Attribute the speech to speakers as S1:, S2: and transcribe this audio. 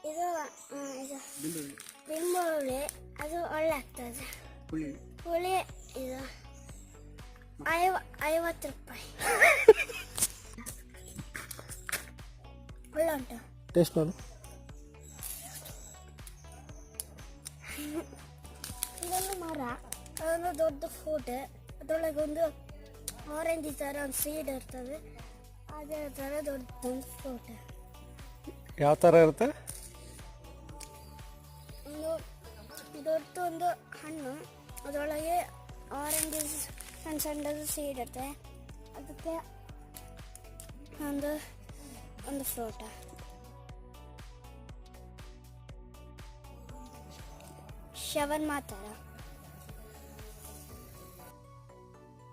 S1: ಇದು ಬೆಂಬುಳಿ ಅದು ಒಳ್ಳೆ ಆಗ್ತದೆ. ಹುಳಿ ಇದು 50 ರೂಪಾಯಿ. ಒಳ್ಳೆ ಉಂಟು
S2: ಟೇಸ್ಟ್ ನೋಡು.
S1: ಇದೊಂದು ಮರ, ಅದೊಂದು ದೊಡ್ಡ ಫ್ರೂಟ್, ಅದರೊಳಗೆ ಒಂದು ಆರೆಂಜ್ ಥರ ಒಂದು ಸೀಡ್ ಇರ್ತದೆ, ಅದೇ ಥರ ದೊಡ್ಡದೊಂದು ಫ್ರೂಟ್.
S2: ಯಾವ ಥರ ಇರುತ್ತೆ?
S1: ಒಂದು ದೊಡ್ಡದೊಂದು ಹಣ್ಣು, ಅದರೊಳಗೆ ಆರೆಂಜ್ ಸಣ್ಣ ಸಣ್ಣದು ಸೀಡ್ ಇರುತ್ತೆ, ಅದಕ್ಕೆ ಒಂದು ಫ್ರೂಟ್. ಶವರ್ಮ ಥರ.